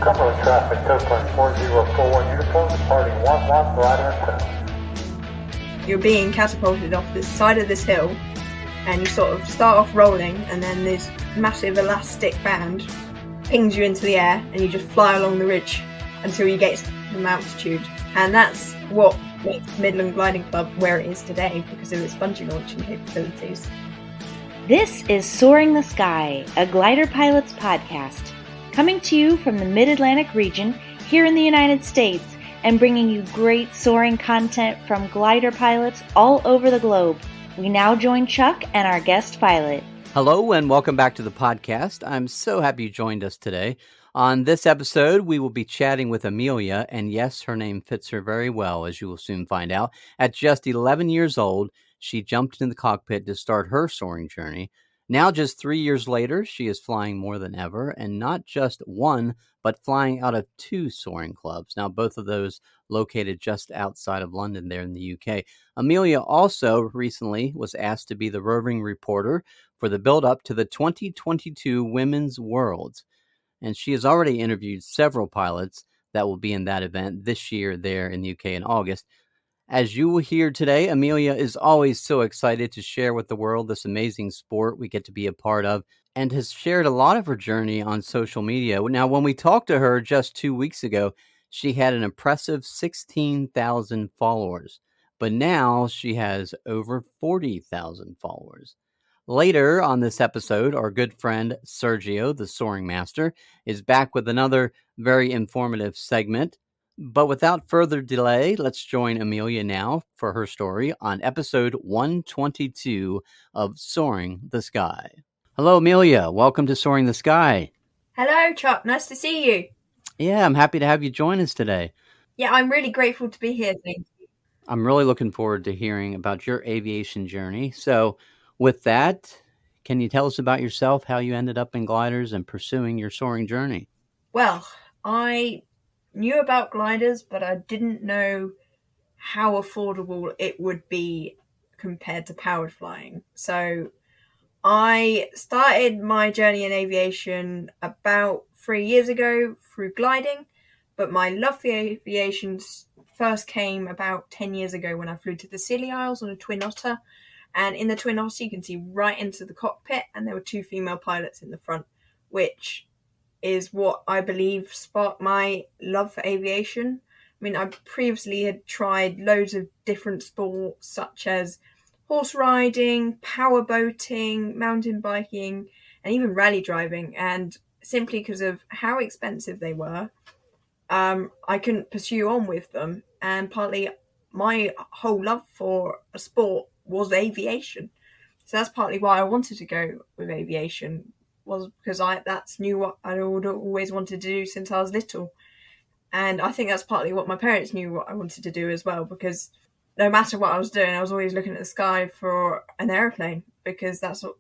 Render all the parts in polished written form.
Cumberland traffic, Copeland 4041 uniform, departing 11 glider and tail. You're being catapulted off the side of this hill, and you sort of start off rolling, and then this massive elastic band pings you into the air, and you just fly along the ridge until you get to the altitude. And that's what makes Midland Gliding Club where it is today, because of its bungee launching capabilities. This is Soaring the Sky, a glider pilot's podcast, coming to you from the Mid-Atlantic region here in the United States, and bringing you great soaring content from glider pilots all over the globe. We now join Chuck and our guest pilot. Hello and welcome back to the podcast. I'm so happy you joined us today. On this episode, we will be chatting with Amelia, and yes, her name fits her very well, as you will soon find out. At just 11 years old, she jumped into the cockpit to start her soaring journey. Now, just 3 years later, she is flying more than ever, and not just one, but flying out of two soaring clubs. Now, both of those located just outside of London there in the UK. Amelia also recently was asked to be the roving reporter for the build-up to the 2022 Women's Worlds. And she has already interviewed several pilots that will be in that event this year there in the UK in August. As you will hear today, Amelia is always so excited to share with the world this amazing sport we get to be a part of, and has shared a lot of her journey on social media. Now, when we talked to her just 2 weeks ago, she had an impressive 16,000 followers, but now she has over 40,000 followers. Later on this episode, our good friend Sergio The Soaring Master is back with another very informative segment. But without further delay, let's join Amelia now for her story on episode 122 of Soaring the Sky. Hello, Amelia. Welcome to Soaring the Sky. Hello, Chuck. Nice to see you. Yeah, I'm happy to have you join us today. Yeah, I'm really grateful to be here. Thank you. I'm really looking forward to hearing about your aviation journey. So with that, can you tell us about yourself, how you ended up in gliders and pursuing your soaring journey? Well, I knew about gliders, but I didn't know how affordable it would be compared to powered flying. So I started my journey in aviation about 3 years ago through gliding, but my love for aviation first came about 10 years ago when I flew to the Scilly Isles on a Twin Otter. And in the Twin Otter, you can see right into the cockpit, and there were two female pilots in the front, which is what I believe sparked my love for aviation. I mean, I previously had tried loads of different sports, such as horse riding, power boating, mountain biking, and even rally driving. And simply because of how expensive they were, I couldn't pursue on with them. And partly my whole love for a sport was aviation. So that's partly why I wanted to go with aviation, was because that's knew what I always wanted to do since I was little. And I think that's partly what my parents knew what I wanted to do as well, because no matter what I was doing, I was always looking at the sky for an aeroplane, because that's what,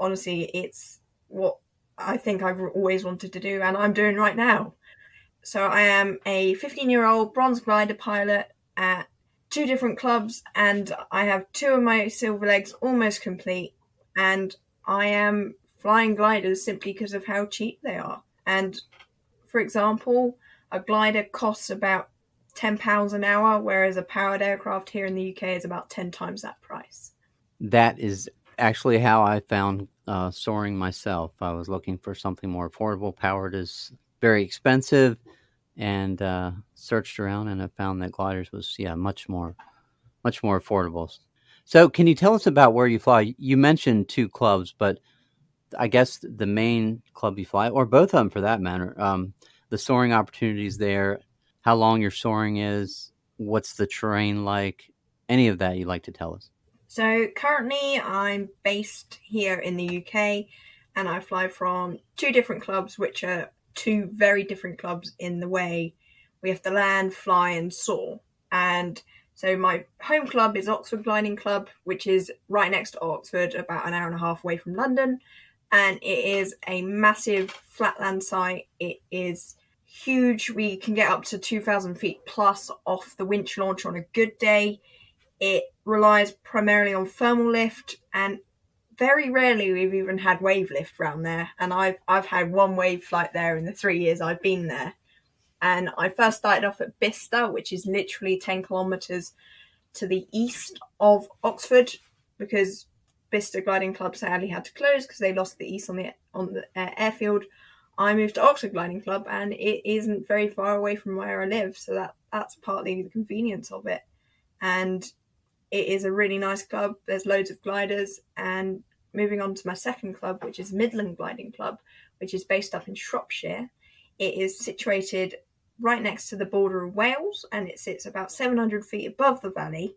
honestly, it's what I think I've always wanted to do, and I'm doing right now. So I am a 15-year-old bronze glider pilot at two different clubs, and I have two of my silver legs almost complete, and I am flying gliders simply because of how cheap they are. And for example, a glider costs about £10 an hour, whereas a powered aircraft here in the UK is about 10 times that price. That is actually how I found soaring myself. I was looking for something more affordable. Powered is very expensive, and searched around, and I found that gliders was much more affordable. So can you tell us about where you fly? You mentioned two clubs, but I guess the main club you fly, or both of them for that matter, the soaring opportunities there, how long your soaring is, what's the terrain like, any of that you'd like to tell us? So currently I'm based here in the UK, and I fly from two different clubs, which are two very different clubs in the way we have to land, fly and soar. And so my home club is Oxford Gliding Club, which is right next to Oxford, about an hour and a half away from London. And it is a massive flatland site. It is huge. We can get up to 2,000 feet plus off the Winch Launch on a good day. It relies primarily on thermal lift, and very rarely we've even had wave lift around there. And I've had one wave flight there in the 3 years I've been there. And I first started off at Bicester, which is literally 10 kilometres to the east of Oxford, because Bicester Gliding Club sadly had to close because they lost the east on the airfield. I moved to Oxford Gliding Club, and it isn't very far away from where I live, so that's partly the convenience of it. And it is a really nice club. There's loads of gliders. And moving on to my second club, which is Midland Gliding Club, which is based up in Shropshire. It is situated right next to the border of Wales, and it sits about 700 feet above the valley.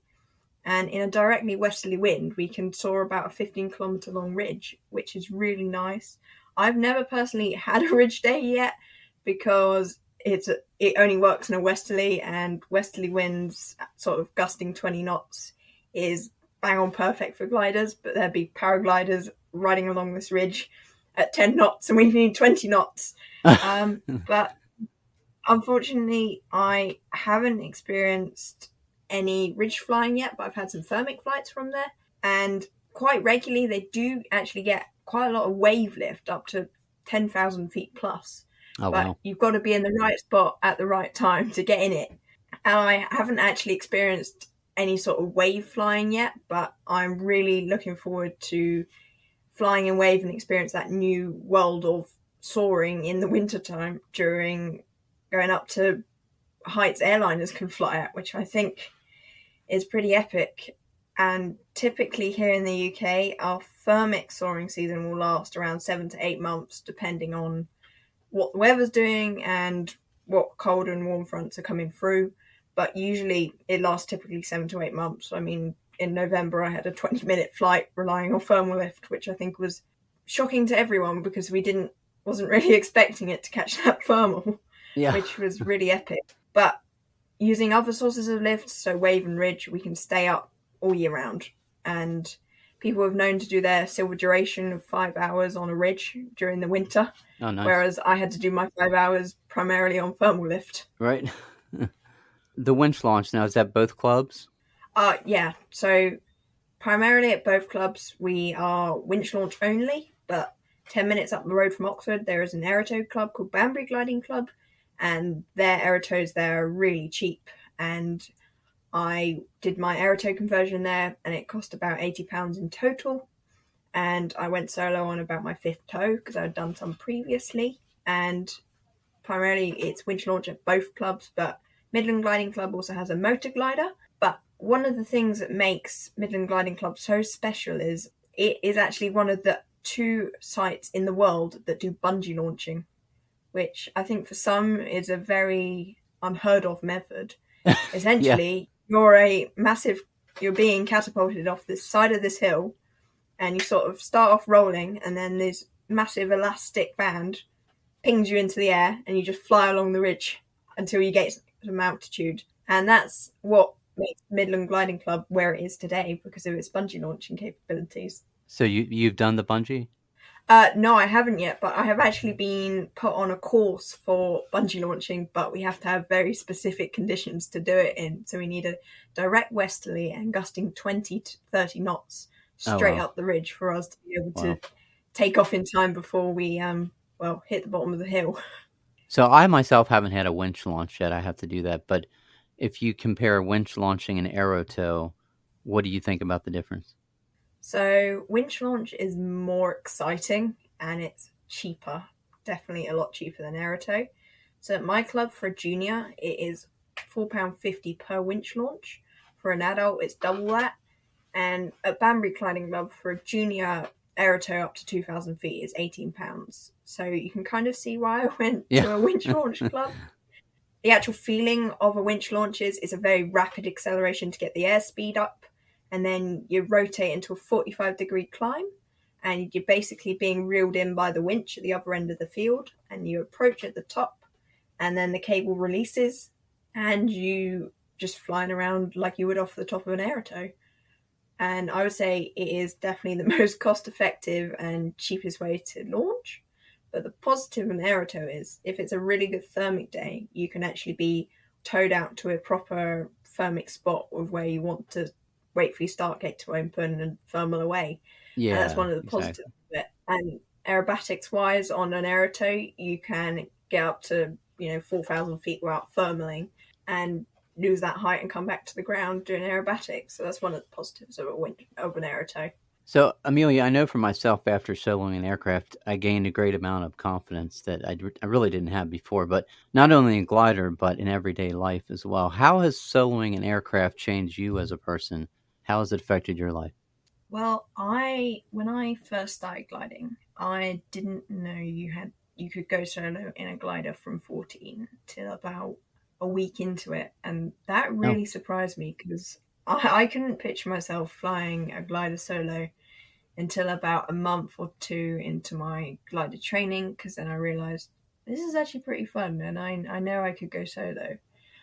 And in a directly westerly wind, we can soar about a 15-kilometre long ridge, which is really nice. I've never personally had a ridge day yet because it only works in a westerly, and westerly winds, sort of gusting 20 knots, is bang on perfect for gliders. But there'd be paragliders riding along this ridge at 10 knots, and we need 20 knots. But unfortunately, I haven't experienced any ridge flying yet, but I've had some thermic flights from there, and quite regularly they do actually get quite a lot of wave lift, up to 10,000 feet plus. Oh, but wow. You've got to be in the right spot at the right time to get in it. And I haven't actually experienced any sort of wave flying yet, but I'm really looking forward to flying in wave and experience that new world of soaring in the wintertime during going up to heights airliners can fly at, which I think is pretty epic. And typically here in the UK, our thermic soaring season will last around 7 to 8 months, depending on what the weather's doing and what cold and warm fronts are coming through. But usually it lasts typically 7 to 8 months. I mean, in November, I had a 20-minute flight relying on thermal lift, which I think was shocking to everyone because we wasn't really expecting it to catch that thermal, which was really epic. But using other sources of lift, so wave and ridge, we can stay up all year round. And people have known to do their silver duration of 5 hours on a ridge during the winter. Oh, nice. Whereas I had to do my 5 hours primarily on thermal lift. Right. The Winch Launch now, is that both clubs? Yeah. So primarily at both clubs, we are Winch Launch only, but 10 minutes up the road from Oxford, there is an Aerotow club called Banbury Gliding Club, and their Aerotows there are really cheap. And I did my Aerotow conversion there, and it cost about £80 in total. And I went solo on about my 5th tow because I'd done some previously. And primarily it's Winch Launch at both clubs, but Midland Gliding Club also has a motor glider. But one of the things that makes Midland Gliding Club so special is it is actually one of the 2 sites in the world that do bungee launching, which I think for some is a very unheard of method. Essentially, you're being catapulted off this side of this hill, and you sort of start off rolling, and then this massive elastic band pings you into the air, and you just fly along the ridge until you get some altitude. And that's what makes Midland Gliding Club where it is today, because of its bungee launching capabilities. So you've done the bungee? No, I haven't yet, but I have actually been put on a course for bungee launching, but we have to have very specific conditions to do it in. So we need a direct westerly and gusting 20 to 30 knots straight up the ridge for us to be able to take off in time before we hit the bottom of the hill. So I myself haven't had a winch launch yet. I have to do that. But if you compare winch launching and Aerotow, what do you think about the difference? So Winch Launch is more exciting and it's cheaper, definitely a lot cheaper than Aerotow. So at my club for a junior, it is £4.50 per winch launch. For an adult, it's double that. And at Banbury Gliding Club for a junior Aerotow up to 2,000 feet is £18. So you can kind of see why I went to a winch launch club. The actual feeling of a winch launch is a very rapid acceleration to get the airspeed up. And then you rotate into a 45-degree climb, and you're basically being reeled in by the winch at the other end of the field, and you approach at the top, and then the cable releases, and you just flying around like you would off the top of an Aerotow. And I would say it is definitely the most cost-effective and cheapest way to launch. But the positive in Aerotow is, if it's a really good thermic day, you can actually be towed out to a proper thermic spot of where you want to wait for your start gate to open and thermal away. Yeah, and that's one of the positives of it. And aerobatics wise, on an Aerotow, you can get up to 4,000 feet without thermaling and lose that height and come back to the ground doing aerobatics. So that's one of the positives of an Aerotow. So, Amelia, I know for myself, after soloing an aircraft, I gained a great amount of confidence that I really didn't have before, but not only in glider, but in everyday life as well. How has soloing an aircraft changed you as a person? How has it affected your life? Well, when I first started gliding, I didn't know you could go solo in a glider from 14 till about a week into it, and that really surprised me because I couldn't picture myself flying a glider solo until about a month or two into my glider training, because then I realised this is actually pretty fun and I know I could go solo.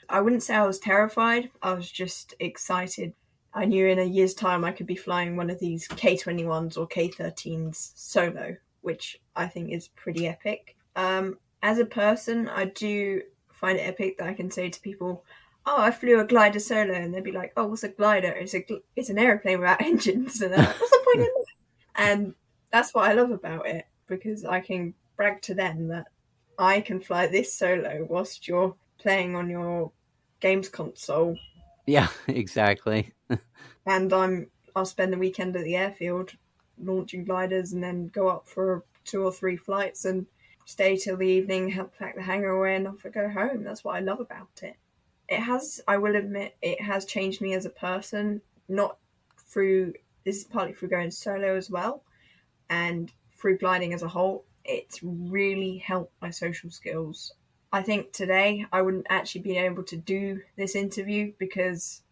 I wouldn't say I was terrified, I was just excited. I knew in a year's time I could be flying one of these K21s or K13s solo, which I think is pretty epic. As a person, I do find it epic that I can say to people, oh, I flew a glider solo, and they'd be like, oh, what's a glider? It's an aeroplane without engines. And they're like, what's the point in that? And that's what I love about it, because I can brag to them that I can fly this solo whilst you're playing on your games console. Yeah, exactly. And I'll spend the weekend at the airfield launching gliders and then go up for 2 or 3 flights and stay till the evening, help pack the hangar away, and off I go home. That's what I love about it. I will admit, it has changed me as a person, this is partly through going solo as well, and through gliding as a whole. It's really helped my social skills. I think today I wouldn't actually be able to do this interview because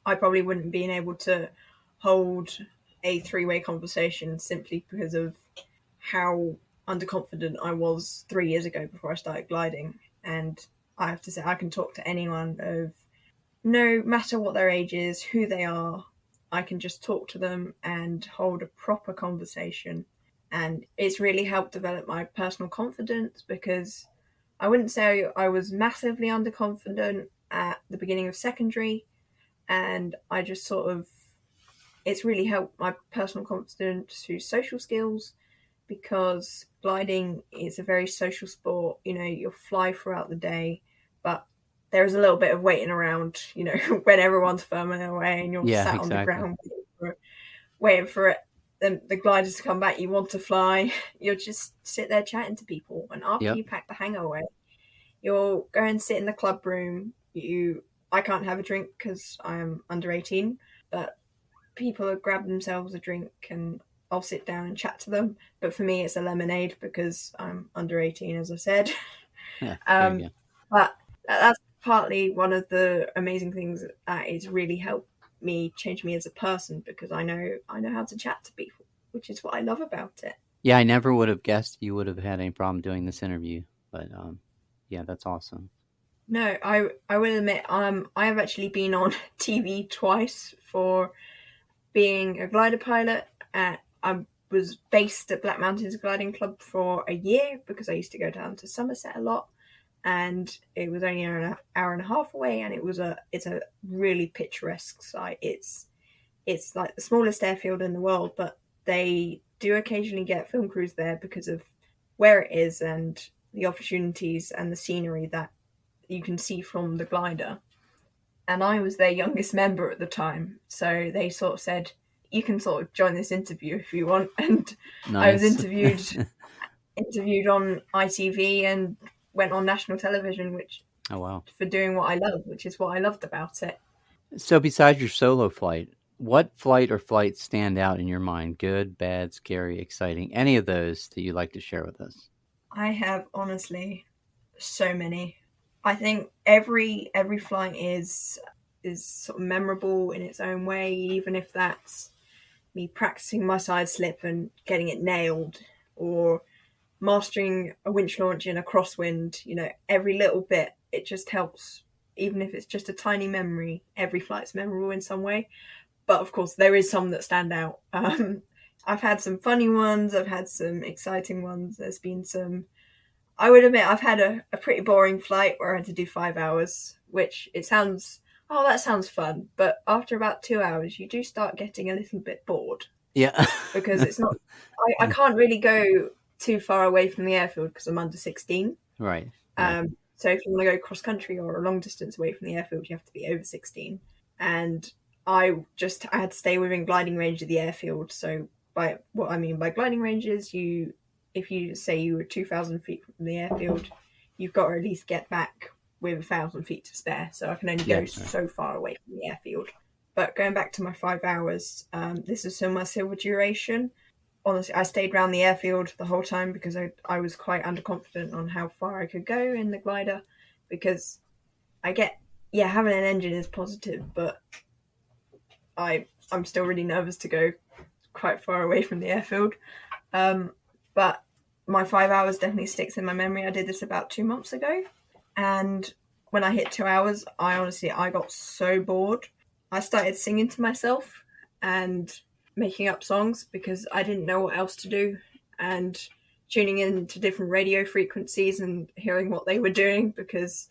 I probably wouldn't be able to hold a 3-way conversation simply because of how underconfident I was 3 years ago before I started gliding. And I have to say, I can talk to anyone of no matter what their age is, who they are. I can just talk to them and hold a proper conversation. And it's really helped develop my personal confidence, because I wouldn't say I was massively underconfident at the beginning of secondary. And I just it's really helped my personal confidence through social skills, because gliding is a very social sport. You'll fly throughout the day, but there is a little bit of waiting around, when everyone's firming away and you're sat on the ground waiting for the gliders to come back. You want to fly, you'll just sit there chatting to people. And after you pack the hangar away, you'll go and sit in the club room. I can't have a drink because I'm under 18, but people will grab themselves a drink and I'll sit down and chat to them. But for me, it's a lemonade because I'm under 18, as I said. Yeah, but that's partly one of the amazing things that it's really helped me change me as a person, because I know how to chat to people, which is what I love about it. Yeah, I never would have guessed you would have had any problem doing this interview, but yeah, that's awesome. No, I will admit, I have actually been on TV twice for being a glider pilot. I was based at Black Mountains Gliding Club for a year because I used to go down to Somerset a lot, and it was only an hour and a half away, and it's a really picturesque site. It's like the smallest airfield in the world, but they do occasionally get film crews there because of where it is and the opportunities and the scenery that you can see from the glider. And I was their youngest member at the time, so they sort of said, you can sort of join this interview if you want. And Nice. I was interviewed on ITV and went on national television, Oh, wow. for doing what I love, which is what I loved about it. So besides your solo flight, what flight or flights stand out in your mind? Good, bad, scary, exciting? Any of those that you'd like to share with us? I have honestly so many. I think every flight is sort of memorable in its own way, even if that's me practicing my side slip and getting it nailed, or mastering a winch launch in a crosswind. Every little bit, it just helps. Even if it's just a tiny memory, every flight's memorable in some way. But of course, there is some that stand out. I've had some funny ones. I've had some exciting ones. There's been some... I would admit I've had a pretty boring flight where I had to do 5 hours, which that sounds fun. But after about 2 hours, you do start getting a little bit bored. Yeah. Because it's not... I can't really go too far away from the airfield because I'm under 16. Right. So if you want to go cross country or a long distance away from the airfield, you have to be over 16. And I had to stay within gliding range of the airfield. So by what I mean by gliding range is if you say you were 2,000 feet from the airfield, you've got to at least get back with 1,000 feet to spare. So I can only go so far away from the airfield. But going back to my 5 hours, this is still my silver duration. Honestly, I stayed around the airfield the whole time because I was quite underconfident on how far I could go in the glider, because having an engine is positive, but I'm still really nervous to go quite far away from the airfield. But my 5 hours definitely sticks in my memory. I did this about 2 months ago, and when I hit 2 hours, I got so bored. I started singing to myself and making up songs because I didn't know what else to do, and tuning in to different radio frequencies and hearing what they were doing, because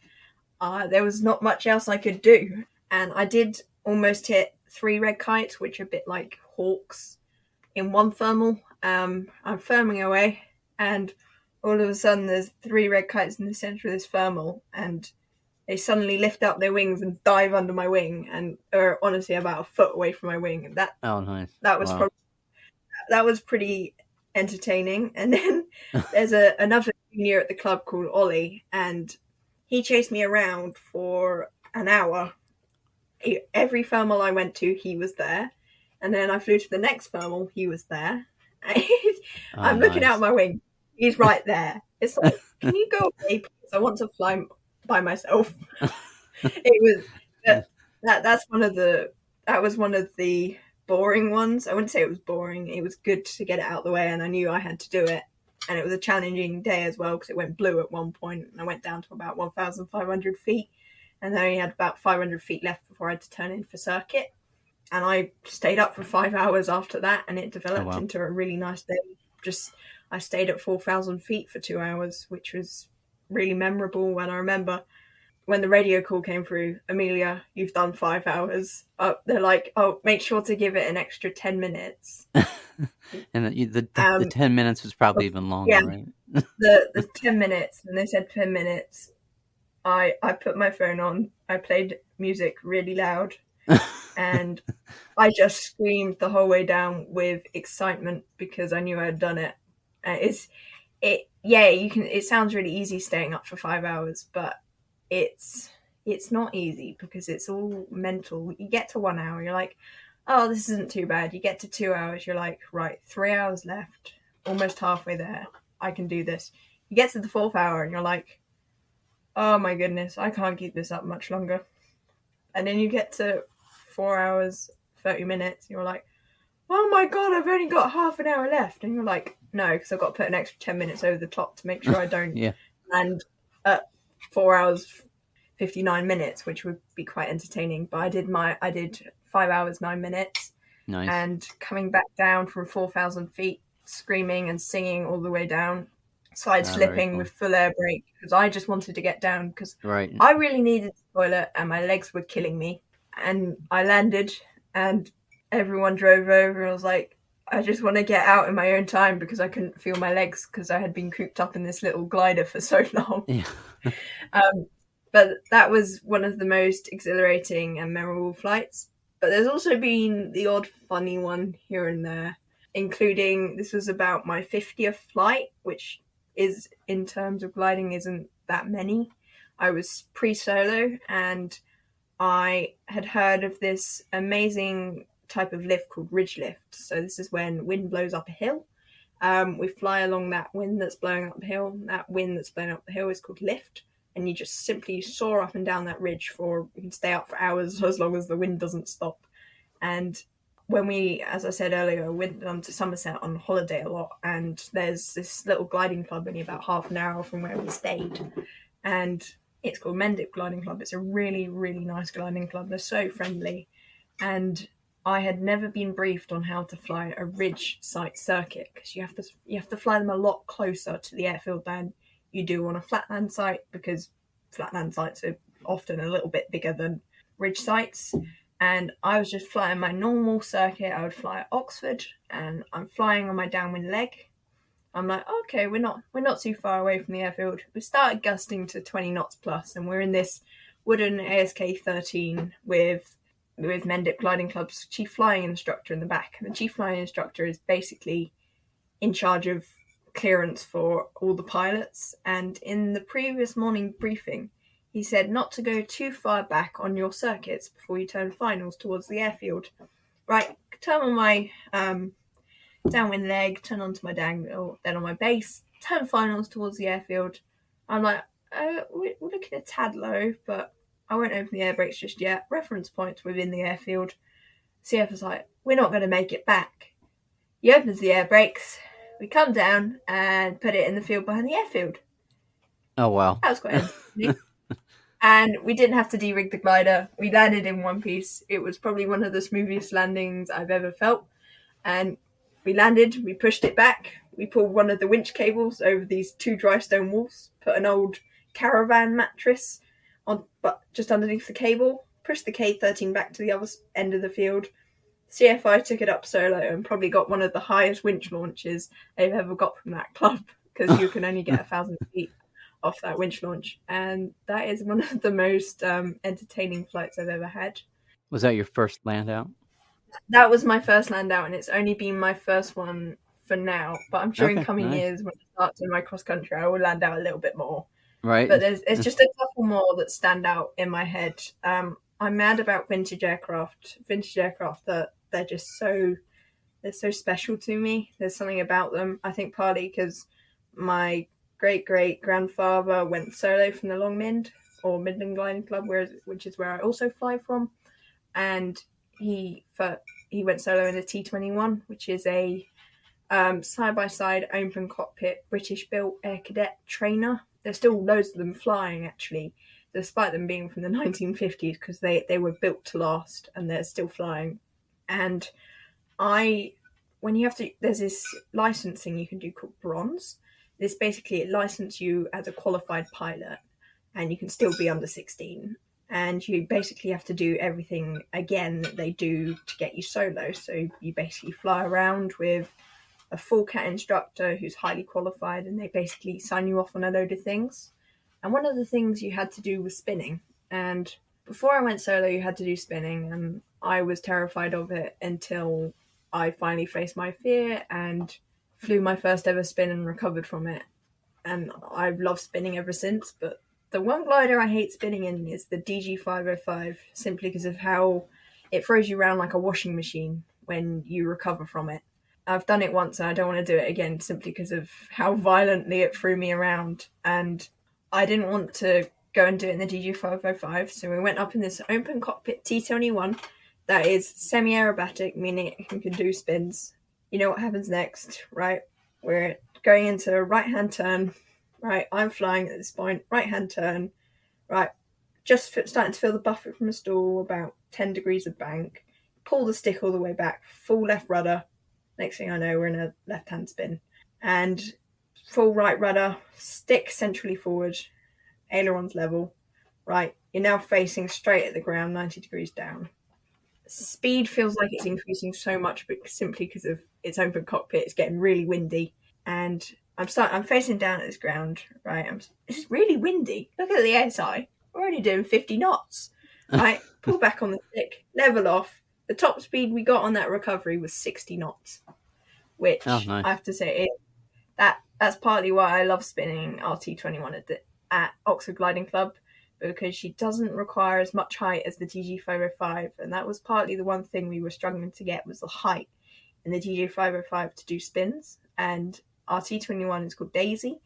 there was not much else I could do. And I did almost hit 3 red kites, which are a bit like hawks, in one thermal. I'm firming away, and all of a sudden there's 3 red kites in the center of this thermal, and they suddenly lift up their wings and dive under my wing, and are honestly about a foot away from my wing. And nice. That was pretty entertaining. And then there's another junior at the club called Ollie, and he chased me around for an hour. Every thermal I went to, he was there. And then I flew to the next thermal, he was there. I'm looking out my wing. He's right there. It's like, can you go away, please? I want to fly by myself. It was that was one of the boring ones. I wouldn't say it was boring. It was good to get it out of the way, and I knew I had to do it. And it was a challenging day as well, because it went blue at one point, and I went down to about 1,500 feet, and then I only had about 500 feet left before I had to turn in for circuit. And I stayed up for 5 hours after that, and it developed into a really nice day. I stayed at 4,000 feet for 2 hours, which was really memorable. And I remember when the radio call came through, Amelia, you've done 5 hours. They're like, oh, make sure to give it an extra 10 minutes. And the 10 minutes was probably even longer, right? the 10 minutes, and they said 10 minutes. I put my phone on, I played music really loud, and I just screamed the whole way down with excitement because I knew I had done it. It sounds really easy staying up for 5 hours, but it's not easy because it's all mental. You get to 1 hour, you're like, oh, this isn't too bad. You get to 2 hours, you're like, right, 3 hours left, almost halfway there. I can do this. You get to the 4th hour and you're like, oh my goodness, I can't keep this up much longer. And then you get to 4 hours, 30 minutes, you're like, oh my god, I've only got half an hour left. And you're like, no, because I've got to put an extra 10 minutes over the top to make sure I don't land at 4 hours 59 minutes, which would be quite entertaining. But I did 5 hours 9 minutes. Nice. And coming back down from 4,000 feet, screaming and singing all the way down, side slipping with full air brake, because I just wanted to get down, because I really needed the toilet and my legs were killing me. And I landed and everyone drove over, and I was like, I just want to get out in my own time, because I couldn't feel my legs because I had been cooped up in this little glider for so long. But that was one of the most exhilarating and memorable flights. But there's also been the odd funny one here and there, including, this was about my 50th flight, which is, in terms of gliding, isn't that many. I was pre-solo, and I had heard of this amazing type of lift called ridge lift. So this is when wind blows up a hill. We fly along that wind that's blowing up the hill. That wind that's blowing up the hill is called lift. And you just simply soar up and down that ridge you can stay up for hours as long as the wind doesn't stop. And when we, as I said earlier, went down to Somerset on holiday a lot, and there's this little gliding club only about half an hour from where we stayed. And it's called Mendip Gliding Club. It's a really, really nice gliding club. They're so friendly. And I had never been briefed on how to fly a ridge site circuit, because you have to fly them a lot closer to the airfield than you do on a flatland site, because flatland sites are often a little bit bigger than ridge sites. And I was just flying my normal circuit. I would fly at Oxford, and I'm flying on my downwind leg. I'm like, okay, we're not too far away from the airfield. We started gusting to 20 knots plus, and we're in this wooden ASK 13 with Mendip Gliding Club's chief flying instructor in the back. And the chief flying instructor is basically in charge of clearance for all the pilots. And in the previous morning briefing, he said not to go too far back on your circuits before you turn finals towards the airfield. Right, turn on my downwind leg, turn onto my dangle, then on my base, turn finals towards the airfield. I'm like, we're looking a tad low, but I won't open the air brakes just yet. Reference points within the airfield. CF was like, we're not going to make it back. He opens the air brakes, we come down and put it in the field behind the airfield. Oh, wow. That was quite interesting. And we didn't have to de-rig the glider. We landed in one piece. It was probably one of the smoothest landings I've ever felt. And we landed, we pushed it back, we pulled one of the winch cables over these 2 dry stone walls, put an old caravan mattress on, but just underneath the cable, pushed the K-13 back to the other end of the field. CFI took it up solo and probably got one of the highest winch launches they've ever got from that club, because you can only get 1,000 feet off that winch launch. And that is one of the most entertaining flights I've ever had. Was that your first land out? That was my first land out, and it's only been my first one for now. But I'm sure in coming years, when I start doing my cross country, I will land out a little bit more. Right. But it's just a couple more that stand out in my head. I'm mad about vintage aircraft. Vintage aircraft, that they're just they're so special to me. There's something about them. I think partly because my great-great-grandfather went solo from the Longmind, or Midland Gliding Club, which is where I also fly from. And he went solo in the T-21, which is a side-by-side open cockpit British-built air cadet trainer. There's still loads of them flying, actually, despite them being from the 1950s, because they were built to last, and they're still flying. And there's this licensing you can do called Bronze. This basically, it licenses you as a qualified pilot, and you can still be under 16. And you basically have to do everything again that they do to get you solo. So you basically fly around with a full cat instructor who's highly qualified, and they basically sign you off on a load of things. And one of the things you had to do was spinning. And before I went solo, you had to do spinning, and I was terrified of it until I finally faced my fear and flew my first ever spin and recovered from it. And I've loved spinning ever since, but the one glider I hate spinning in is the DG505, simply because of how it throws you around like a washing machine when you recover from it. I've done it once and I don't want to do it again, simply because of how violently it threw me around. And I didn't want to go and do it in the DG505, so we went up in this open cockpit T-21 that is semi-aerobatic, meaning it can do spins. You know what happens next, right? We're going into a right-hand turn. Right, I'm flying at this point, right-hand turn. Right, just starting to feel the buffet from a stall, about 10 degrees of bank. Pull the stick all the way back, full left rudder. Next thing I know, we're in a left-hand spin. And full right rudder, stick centrally forward, ailerons level. Right, you're now facing straight at the ground, 90 degrees down. Speed feels like it's increasing so much, but simply because of its open cockpit, it's getting really windy. And I'm facing down at this ground, right? It's really windy. Look at the ASI. We're only doing 50 knots. Right? Pull back on the stick, level off. The top speed we got on that recovery was 60 knots, which nice. I have to say, that's partly why I love spinning RT21 at Oxford Gliding Club, because she doesn't require as much height as the TG505, and that was partly the one thing we were struggling to get, was the height in the TG505 to do spins. And our T21 is called Daisy,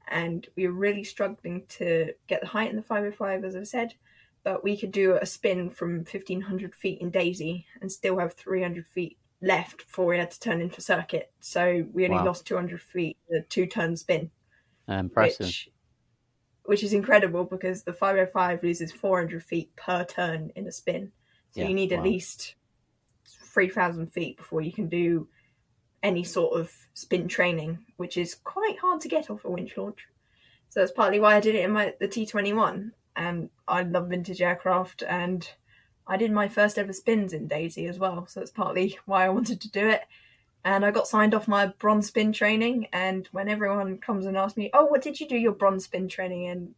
and we were really struggling to get the height in the 505, as I said, but we could do a spin from 1,500 feet in Daisy and still have 300 feet left before we had to turn into circuit. So we only lost 200 feet in a 2-turn spin. Impressive. Which is incredible, because the 505 loses 400 feet per turn in a spin. So you need at least 3,000 feet before you can do any sort of spin training, which is quite hard to get off a winch launch. So that's partly why I did it in the T21. And I love vintage aircraft, and I did my first ever spins in Daisy as well. So that's partly why I wanted to do it. And I got signed off my bronze spin training. And when everyone comes and asks me, "Oh, what did you do your bronze spin training in?"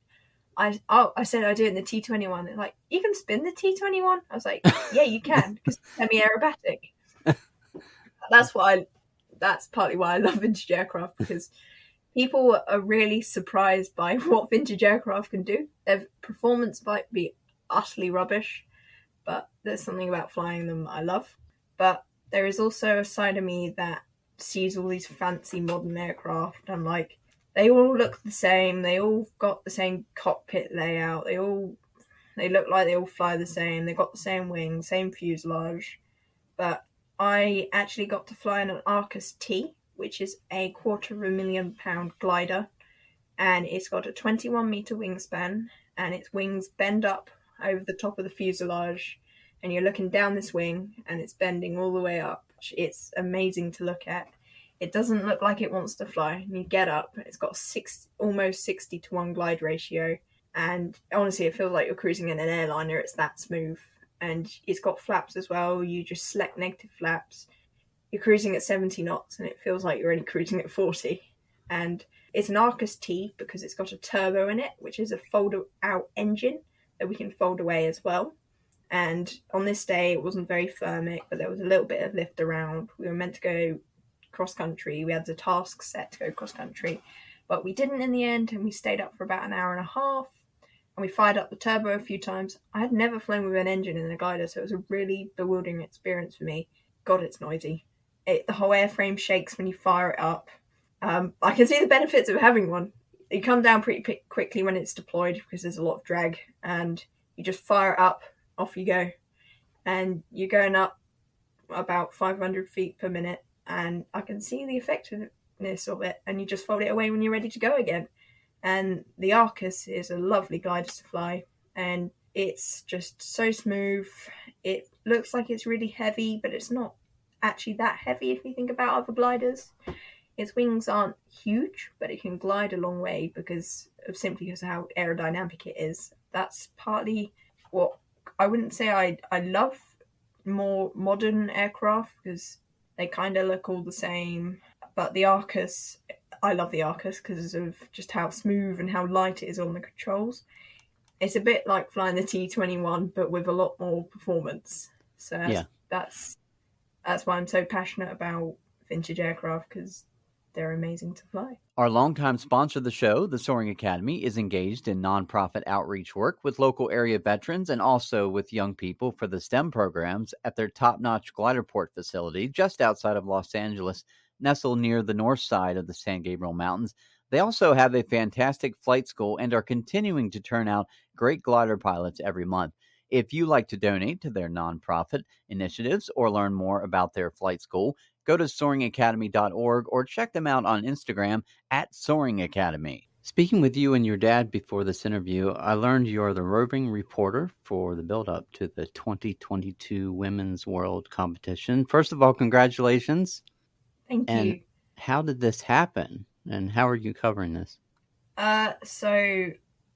I said I do it in the T21. They're like, "You can spin the T21?" I was like, "Yeah, you can, because it's semi-aerobatic." That's partly why I love vintage aircraft, because people are really surprised by what vintage aircraft can do. Their performance might be utterly rubbish, but there's something about flying them I love. But there is also a side of me that sees all these fancy modern aircraft and like, they all look the same, they all got the same cockpit layout, they look like they all fly the same, they got the same wings, same fuselage. But I actually got to fly in an Arcus T, which is a £250,000 glider, and it's got a 21-meter wingspan, and its wings bend up over the top of the fuselage, and you're looking down this wing, and it's bending all the way up. It's amazing to look at. It doesn't look like it wants to fly. And you get up, it's got almost 60-to-1 glide ratio, and honestly, it feels like you're cruising in an airliner. It's that smooth. And it's got flaps as well. You just select negative flaps. You're cruising at 70 knots, and it feels like you're only cruising at 40. And it's an Arcus T because it's got a turbo in it, which is a fold-out engine that we can fold away as well. And on this day, it wasn't very thermic, but there was a little bit of lift around. We were meant to go cross-country. We had the task set to go cross-country, but we didn't in the end, and we stayed up for about an hour and a half. And we fired up the turbo a few times. I had never flown with an engine in a glider, so it was a really bewildering experience for me. God, it's noisy. The whole airframe shakes when you fire it up. I can see the benefits of having one. You come down pretty quickly when it's deployed because there's a lot of drag, and you just fire it up, off you go. And you're going up about 500 feet per minute, and I can see the effectiveness of it, and you just fold it away when you're ready to go again. And the Arcus is a lovely glider to fly, and it's just so smooth. It looks like it's really heavy, but it's not actually that heavy if you think about other gliders. Its wings aren't huge, but it can glide a long way because of how aerodynamic it is. That's partly what I wouldn't say I love more modern aircraft, because they kind of look all the same. But the Arcus, I love the Arcus because of just how smooth and how light it is on the controls. It's a bit like flying the T21, but with a lot more performance. So that's why I'm so passionate about vintage aircraft, because they're amazing to fly. Our longtime sponsor of the show, the Soaring Academy, is engaged in nonprofit outreach work with local area veterans and also with young people for the STEM programs at their top-notch glider port facility just outside of Los Angeles, nestled near the north side of the San Gabriel Mountains. They also have a fantastic flight school and are continuing to turn out great glider pilots every month. If you like to donate to their nonprofit initiatives or learn more about their flight school, go to soaringacademy.org or check them out on Instagram at Soaring Academy. Speaking with you and your dad before this interview, I learned you're the roving reporter for the build-up to the 2022 Women's World Competition. First of all, congratulations. Thank you. And how did this happen? And how are you covering this? So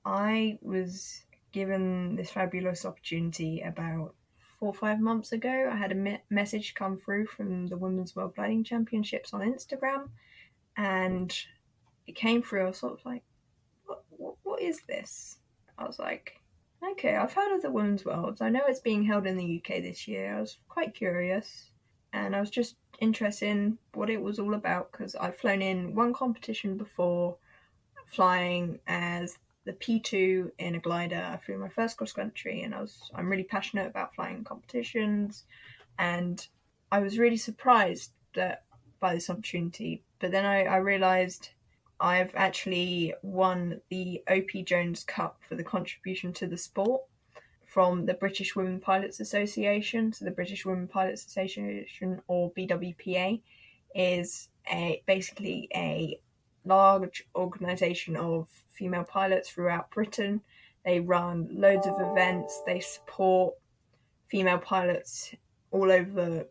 I was given this fabulous opportunity about 4 or 5 months ago. I had a message come through from the Women's World Gliding Championships on Instagram, and it came through. I was sort of like, what is this? I was like, okay, I've heard of the Women's Worlds. I know it's being held in the UK this year. I was quite curious, and I was just interested in what it was all about, because I've flown in one competition before, flying as the P2 in a glider. I flew my first cross country, and I'm really passionate about flying competitions, and I was really surprised by this opportunity. But then I realised I've actually won the O.P. Jones Cup for the contribution to the sport from the British Women Pilots Association. So the British Women Pilots Association, or BWPA, is basically a large organisation of female pilots throughout Britain. They run loads of events. They support female pilots all over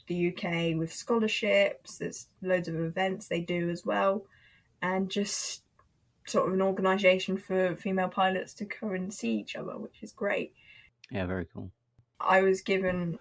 the UK with scholarships. There's loads of events they do as well, and just sort of an organisation for female pilots to go and see each other, which is great. Yeah, very cool. I was given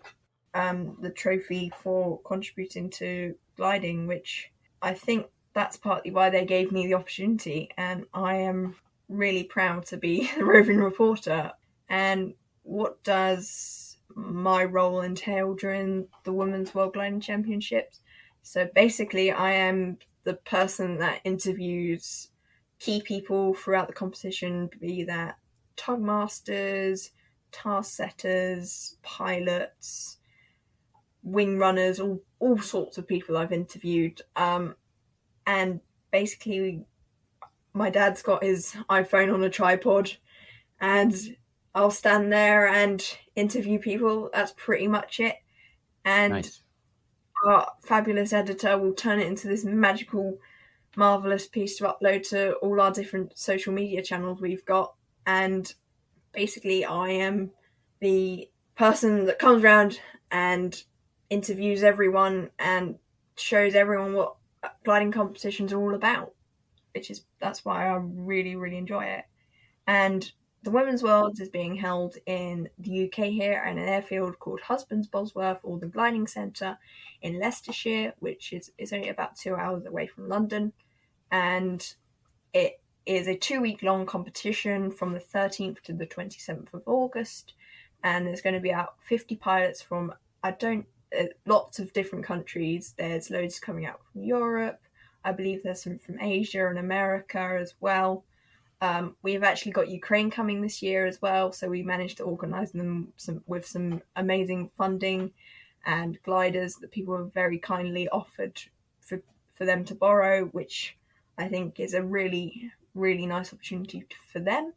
the trophy for contributing to gliding, which I think that's partly why they gave me the opportunity, and I am really proud to be the roving reporter. And what does my role entail during the Women's World Gliding Championships? So basically, I am the person that interviews key people throughout the competition, be that tug masters, task setters, pilots, wing runners, all sorts of people I've interviewed. And basically, my dad's got his iPhone on a tripod, and I'll stand there and interview people. That's pretty much it. And Nice. our fabulous editor will turn it into this magical, marvelous piece to upload to all our different social media channels we've got. And basically, I am the person that comes around and interviews everyone and shows everyone what gliding competitions are all about, that's why I really, really enjoy it. And the Women's Worlds is being held in the UK here at an airfield called Husbands Bosworth, or the Gliding Centre in Leicestershire, which is only about 2 hours away from London. And it is a 2-week-long competition from the 13th to the 27th of August. And there's going to be about 50 pilots from, lots of different countries. There's loads coming out from Europe. I believe there's some from Asia and America as well. We've actually got Ukraine coming this year as well, so we managed to organise them with some amazing funding and gliders that people have very kindly offered for them to borrow, which I think is a really, really nice opportunity for them,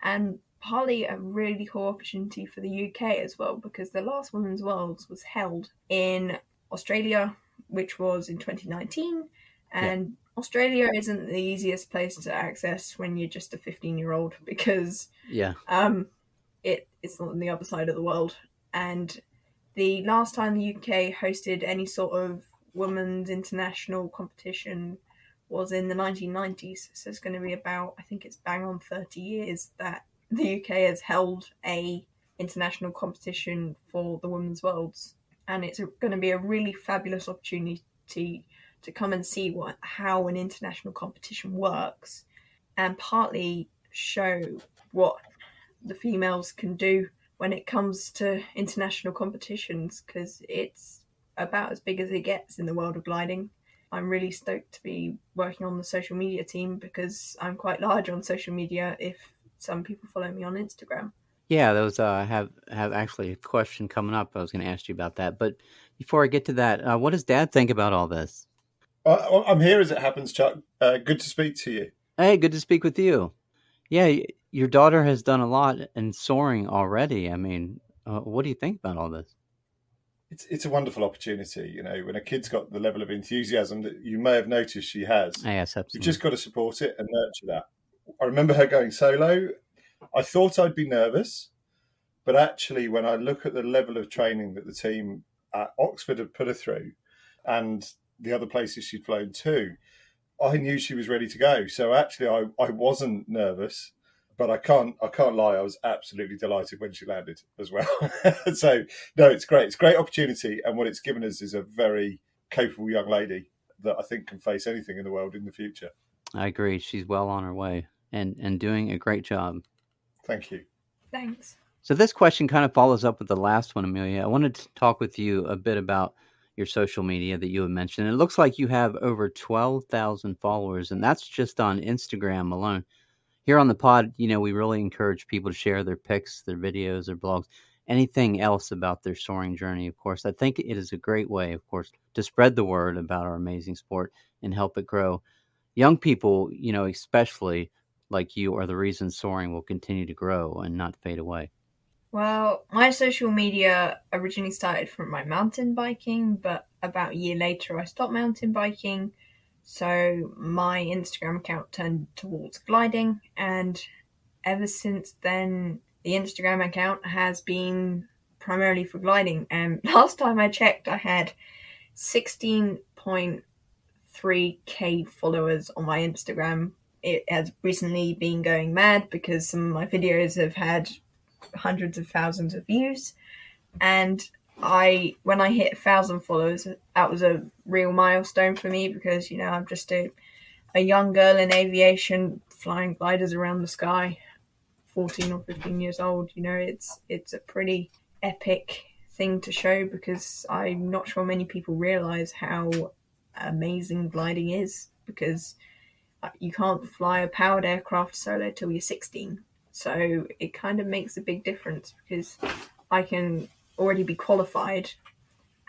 and partly a really cool opportunity for the UK as well, because the last Women's Worlds was held in Australia, which was in 2019, and Australia isn't the easiest place to access when you're just a 15-year-old, because it's on the other side of the world. And the last time the UK hosted any sort of women's international competition was in the 1990s. So it's going to be about, I think it's bang on 30 years that the UK has held a international competition for the Women's Worlds. And it's going to be a really fabulous opportunity to come and see how an international competition works, and partly show what the females can do when it comes to international competitions, because it's about as big as it gets in the world of gliding. I'm really stoked to be working on the social media team, because I'm quite large on social media if some people follow me on Instagram. Yeah, those have actually a question coming up. I was going to ask you about that, but before I get to that, what does Dad think about all this? I'm here as it happens, Chuck. Good to speak to you. Hey, good to speak with you. Yeah, your daughter has done a lot in soaring already. I mean, what do you think about all this? It's a wonderful opportunity. You know, when a kid's got the level of enthusiasm that you may have noticed she has, Yes, absolutely. you've just got to support it and nurture that. I remember her going solo. I thought I'd be nervous, but actually when I look at the level of training that the team at Oxford had put her through and the other places she'd flown to, I knew she was ready to go. So actually I wasn't nervous, but I can't lie, I was absolutely delighted when she landed as well. So no, it's great. It's a great opportunity, and what it's given us is a very capable young lady that I think can face anything in the world in the future. I agree. She's well on her way and doing a great job. Thank you. Thanks. So this question kind of follows up with the last one, Amelia. I wanted to talk with you a bit about your social media that you had mentioned. It looks like you have over 12,000 followers, and that's just on Instagram alone. Here on the pod, we really encourage people to share their pics, their videos, their blogs, anything else about their soaring journey, of course. I think it is a great way, of course, to spread the word about our amazing sport and help it grow. Young people, especially like you, are the reason soaring will continue to grow and not fade away. Well, my social media originally started from my mountain biking, but about a year later I stopped mountain biking. So my Instagram account turned towards gliding, and ever since then, the Instagram account has been primarily for gliding. And last time I checked, I had 16.3k followers on my Instagram. It has recently been going mad because some of my videos have had hundreds of thousands of views, and when I hit 1,000 followers, that was a real milestone for me because, you know, I'm just a young girl in aviation flying gliders around the sky, 14 or 15 years old. You know, it's a pretty epic thing to show because I'm not sure many people realize how amazing gliding is, because you can't fly a powered aircraft solo till you're 16. So it kind of makes a big difference because I can already be qualified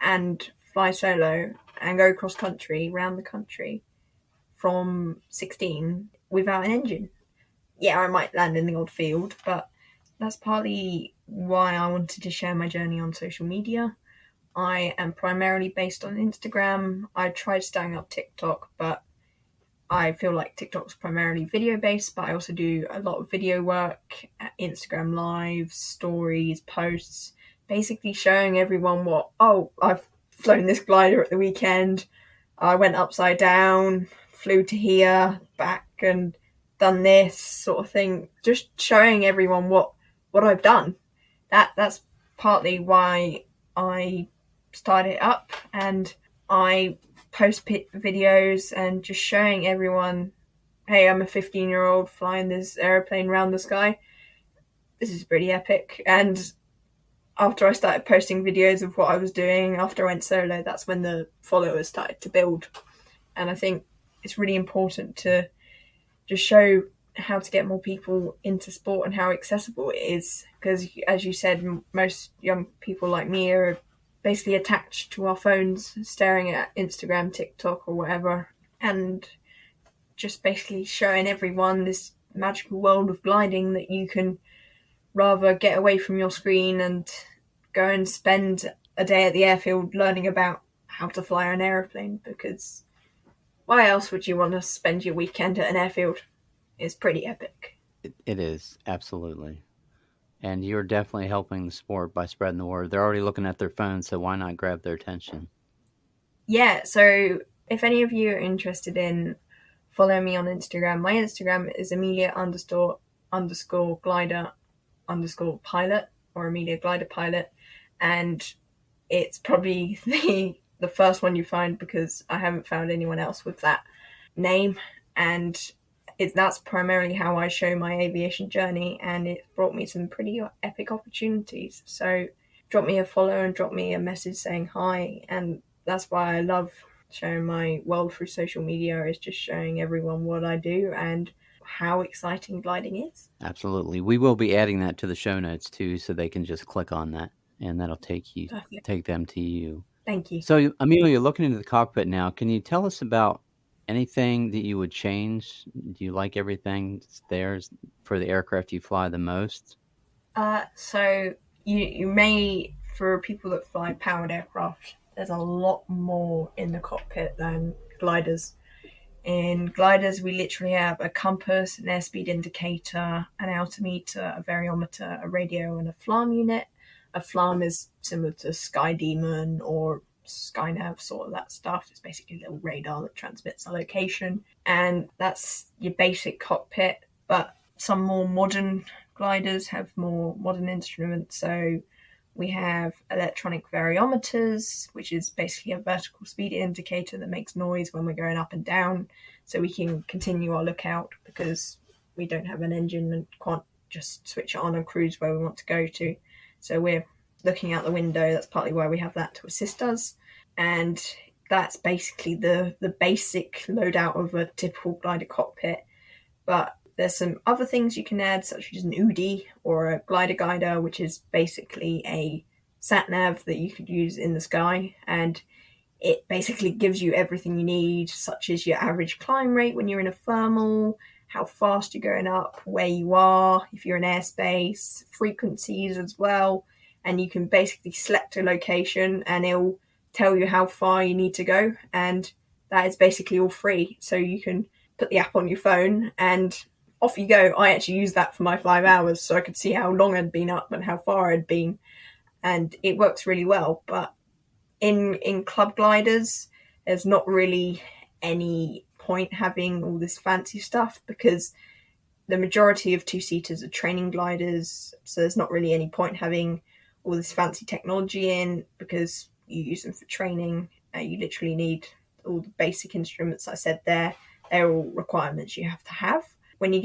and fly solo and go cross country around the country from 16 without an engine. Yeah, I might land in the odd field, but that's partly why I wanted to share my journey on social media. I am primarily based on Instagram. I tried starting up TikTok, but I feel like TikTok's primarily video based, but I also do a lot of video work, Instagram lives, stories, posts, basically showing everyone I've flown this glider at the weekend. I went upside down, flew to here, back, and done this sort of thing. Just showing everyone what I've done. That's partly why I started it up, and I post videos and just showing everyone, hey, I'm a 15-year-old flying this aeroplane around the sky. This is pretty epic. And after I started posting videos of what I was doing after I went solo, that's when the followers started to build. And I think it's really important to just show how to get more people into sport and how accessible it is. Because, as you said, most young people like me are basically attached to our phones, staring at Instagram, TikTok, or whatever, and just basically showing everyone this magical world of gliding that you can rather get away from your screen and go and spend a day at the airfield learning about how to fly an aeroplane, because why else would you want to spend your weekend at an airfield? It's pretty epic. It is, absolutely. And you're definitely helping the sport by spreading the word. They're already looking at their phones, so why not grab their attention? Yeah, so if any of you are interested in following me on Instagram, my Instagram is Amelia __ glider _ pilot, or Amelia glider pilot, and it's probably the first one you find because I haven't found anyone else with that name, and that's primarily how I show my aviation journey, and it brought me some pretty epic opportunities. So drop me a follow and drop me a message saying hi, and that's why I love showing my world through social media, is just showing everyone what I do and how exciting gliding is. Absolutely. We will be adding that to the show notes too, so they can just click on that and that'll take them to you. Thank you. So, Amelia, looking into the cockpit now, can you tell us about anything that you would change? Do you like everything that's there for the aircraft you fly the most? So you may, for people that fly powered aircraft, there's a lot more in the cockpit than gliders. In gliders, we literally have a compass, an airspeed indicator, an altimeter, a variometer, a radio, and a FLAM unit. A FLAM is similar to Sky Demon or Skynav, sort of that stuff. It's basically a little radar that transmits a location. And that's your basic cockpit, but some more modern gliders have more modern instruments. So we have electronic variometers, which is basically a vertical speed indicator that makes noise when we're going up and down, so we can continue our lookout because we don't have an engine and can't just switch it on and cruise where we want to go to. So we're looking out the window. That's partly why we have that to assist us. And that's basically the basic loadout of a typical glider cockpit. But there's some other things you can add, such as an UDI or a glider guider, which is basically a sat-nav that you could use in the sky. And it basically gives you everything you need, such as your average climb rate when you're in a thermal, how fast you're going up, where you are, if you're in airspace, frequencies as well. And you can basically select a location and it'll tell you how far you need to go. And that is basically all free. So you can put the app on your phone and off you go. I actually used that for my 5 hours so I could see how long I'd been up and how far I'd been. And it works really well. But in club gliders, there's not really any point having all this fancy stuff because the majority of two-seaters are training gliders. So there's not really any point having all this fancy technology in because you use them for training. You literally need all the basic instruments I said there. They're all requirements you have to have. When you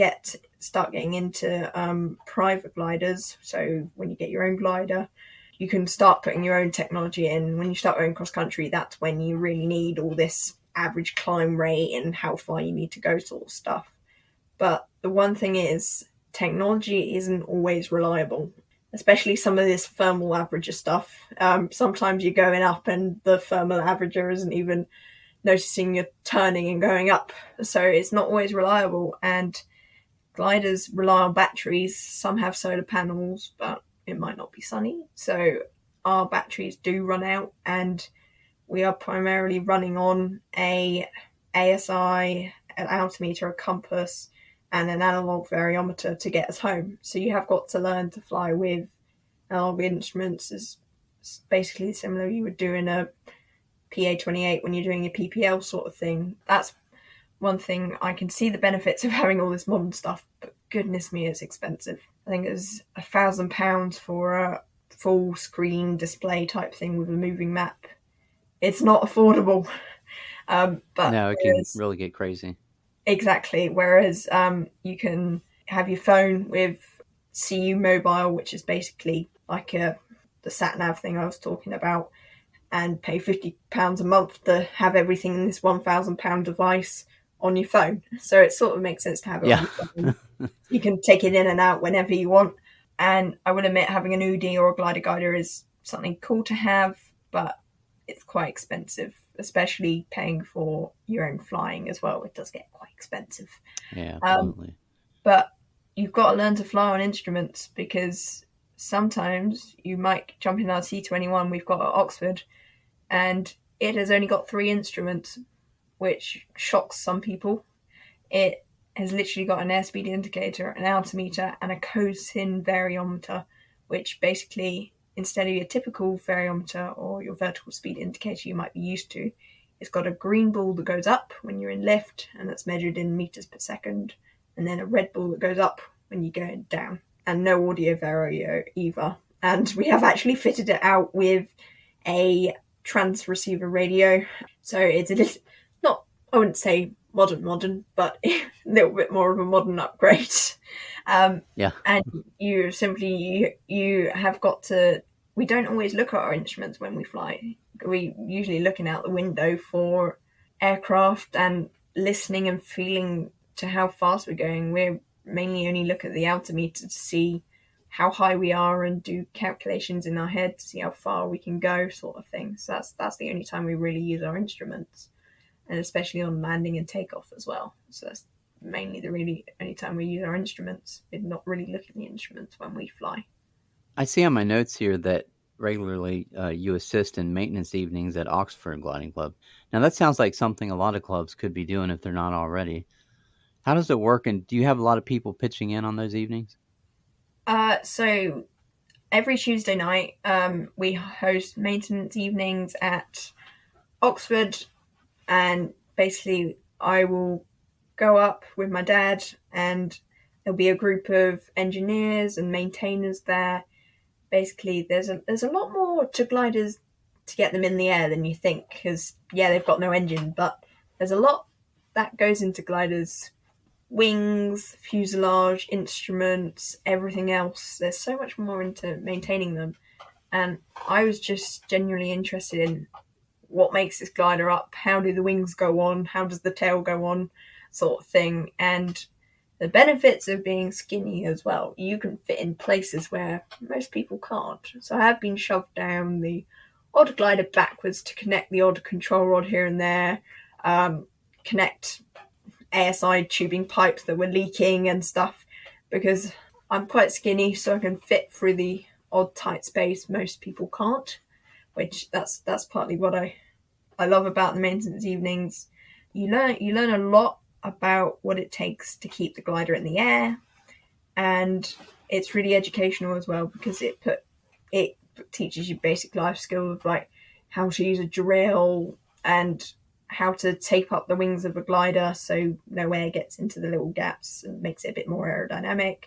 start getting into private gliders, so when you get your own glider, you can start putting your own technology in. When you start going cross country, that's when you really need all this average climb rate and how far you need to go sort of stuff. But the one thing is, technology isn't always reliable, especially some of this thermal averager stuff. Sometimes you're going up and the thermal averager isn't even noticing you're turning and going up. So it's not always reliable, and gliders rely on batteries. Some have solar panels, but it might not be sunny. So our batteries do run out, and we are primarily running on a ASI, an altimeter, a compass, and an analog variometer to get us home. So you have got to learn to fly with analog instruments. Is basically similar you would do in a PA-28 when you're doing a PPL sort of thing. That's one thing. I can see the benefits of having all this modern stuff, but goodness me, it's expensive. I think it was £1,000 for a full screen display type thing with a moving map. It's not affordable. But no, it can really get crazy. Exactly. Whereas you can have your phone with CU Mobile, which is basically like the sat-nav thing I was talking about, and pay £50 a month to have everything in this £1,000 device on your phone. So it sort of makes sense to have it on your phone. You can take it in and out whenever you want. And I will admit, having an UD or a glider guider is something cool to have, but it's quite expensive, especially paying for your own flying as well. It does get quite expensive. Yeah, absolutely. But you've got to learn to fly on instruments, because sometimes you might jump in our C21 we've got at Oxford, and it has only got 3 instruments, which shocks some people. It has literally got an airspeed indicator, an altimeter, and a cosine variometer, which basically, instead of your typical variometer or your vertical speed indicator you might be used to, it's got a green ball that goes up when you're in lift, and that's measured in meters per second, and then a red ball that goes up when you're going down, and no audio vario either. And we have actually fitted it out with a transceiver radio, so it's a little, not, I wouldn't say modern, but a little bit more of a modern upgrade. And you simply, you have got to, we don't always look at our instruments when we fly. We usually looking out the window for aircraft and listening and feeling to how fast we're going. We're mainly only look at the altimeter to see how high we are and do calculations in our head to see how far we can go, sort of thing. So that's the only time we really use our instruments, and especially on landing and takeoff as well. So that's mainly the really only time we use our instruments. We're not really looking at the instruments when we fly. I see on my notes here that regularly you assist in maintenance evenings at Oxford Gliding Club. Now that sounds like something a lot of clubs could be doing if they're not already. How does it work, and do you have a lot of people pitching in on those evenings? So every Tuesday night we host maintenance evenings at Oxford, and basically I will go up with my dad, and there'll be a group of engineers and maintainers there. Basically, there's a lot more to gliders to get them in the air than you think, because, yeah, they've got no engine, but there's a lot that goes into gliders. Wings, fuselage, instruments, everything else. There's so much more into maintaining them. And I was just genuinely interested in what makes this glider up, how do the wings go on, how does the tail go on, sort of thing. And the benefits of being skinny as well. You can fit in places where most people can't. So I have been shoved down the odd glider backwards to connect the odd control rod here and there, connect ASI tubing pipes that were leaking and stuff, because I'm quite skinny, so I can fit through the odd tight space most people can't, which that's partly what I love about the maintenance evenings. You learn a lot about what it takes to keep the glider in the air, and it's really educational as well, because it teaches you basic life skills like how to use a drill and how to tape up the wings of a glider so no air gets into the little gaps and makes it a bit more aerodynamic,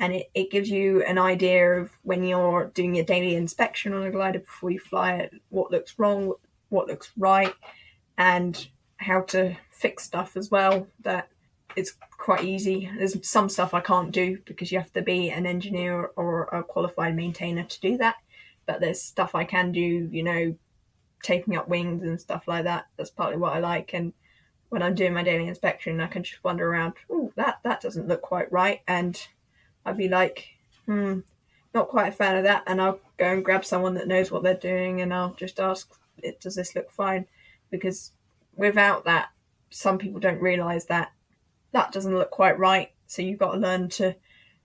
and it gives you an idea of when you're doing your daily inspection on a glider before you fly it, what looks wrong, what looks right, and how to fix stuff as well. That it's quite easy. There's some stuff I can't do because you have to be an engineer or a qualified maintainer to do that, but there's stuff I can do, you know, taping up wings and stuff like that. That's partly what I like. And when I'm doing my daily inspection, I can just wander around, oh, that doesn't look quite right, and I'd be like, not quite a fan of that, and I'll go and grab someone that knows what they're doing, and I'll just ask, does this look fine? Because without that, some people don't realise that doesn't look quite right, so you've got to learn to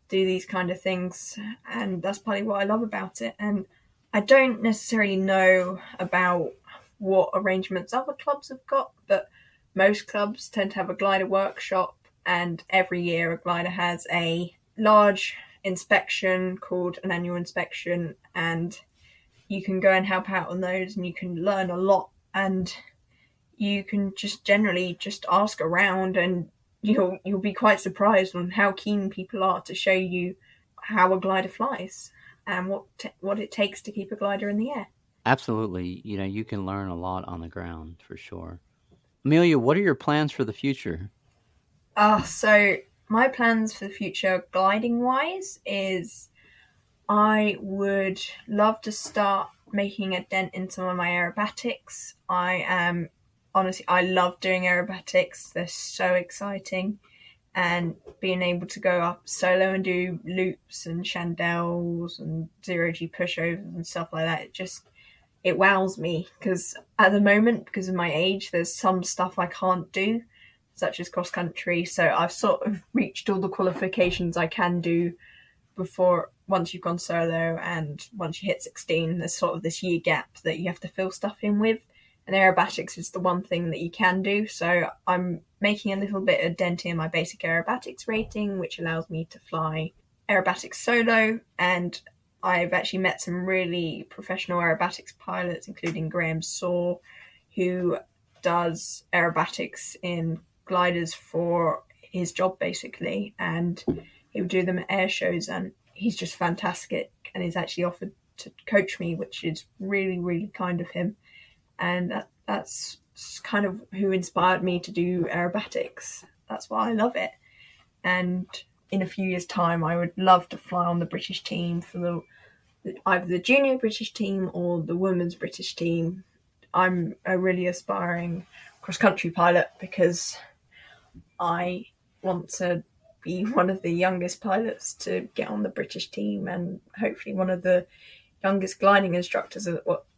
do these kind of things, and that's partly what I love about it. And I don't necessarily know about what arrangements other clubs have got, but most clubs tend to have a glider workshop, and every year a glider has a large inspection called an annual inspection, and you can go and help out on those, and you can learn a lot, and you can just generally just ask around, and you'll be quite surprised on how keen people are to show you how a glider flies and what it takes to keep a glider in the air. Absolutely. You know, you can learn a lot on the ground for sure. Amelia, what are your plans for the future? So my plans for the future, gliding-wise, is I would love to start making a dent in some of my aerobatics. Honestly, I love doing aerobatics. They're so exciting. And being able to go up solo and do loops and chandelles and zero-G pushovers and stuff like that, it wows me. Because at the moment, because of my age, there's some stuff I can't do, such as cross-country. So I've sort of reached all the qualifications I can do before, once you've gone solo, and once you hit 16, there's sort of this year gap that you have to fill stuff in with. And aerobatics is the one thing that you can do. So I'm making a little bit of dent in my basic aerobatics rating, which allows me to fly aerobatics solo. And I've actually met some really professional aerobatics pilots, including Graham Saw, who does aerobatics in gliders for his job, basically. And he'll do them at air shows, and he's just fantastic. And he's actually offered to coach me, which is really, really kind of him. And that's kind of who inspired me to do aerobatics. That's why I love it. And in a few years' time, I would love to fly on the British team for either the junior British team or the women's British team. I'm a really aspiring cross-country pilot because I want to be one of the youngest pilots to get on the British team, and hopefully one of the youngest gliding instructors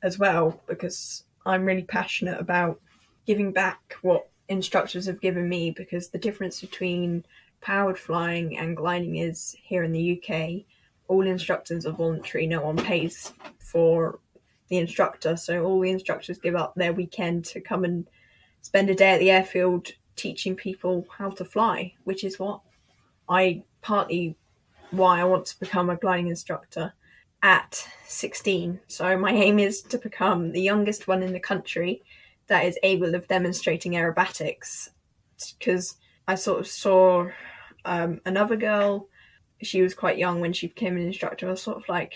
as well, because I'm really passionate about giving back what instructors have given me, because the difference between powered flying and gliding is, here in the UK, all instructors are voluntary. No one pays for the instructor. So all the instructors give up their weekend to come and spend a day at the airfield teaching people how to fly, which is partly why I want to become a gliding instructor at 16. So my aim is to become the youngest one in the country that is able of demonstrating aerobatics, because I sort of saw another girl. She was quite young when she became an instructor. I was sort of like,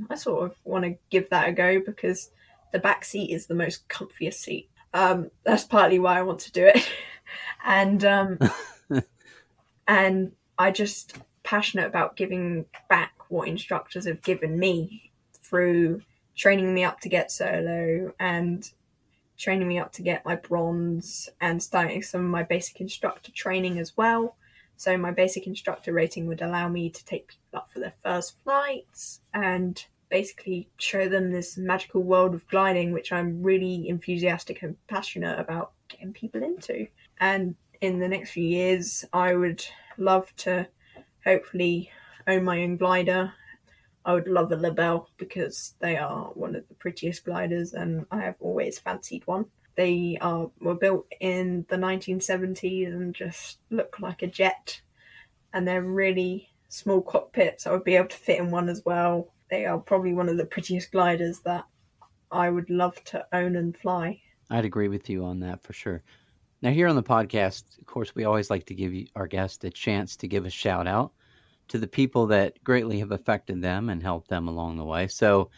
I sort of want to give that a go, because the back seat is the most comfiest seat. That's partly why I want to do it. And and I just passionate about giving back what instructors have given me through training me up to get solo and training me up to get my bronze, and starting some of my basic instructor training as well. So my basic instructor rating would allow me to take people up for their first flights and basically show them this magical world of gliding, which I'm really enthusiastic and passionate about getting people into. And in the next few years, I would love to hopefully own my own glider. I would love a Lebel, because they are one of the prettiest gliders, and I have always fancied one. They were built in the 1970s and just look like a jet, and they're really small cockpits. I would be able to fit in one as well. They are probably one of the prettiest gliders that I would love to own and fly. I'd agree with you on that for sure. Now, here on the podcast, of course, we always like to give our guests a chance to give a shout out. to the people that greatly have affected them and helped them along the way. So,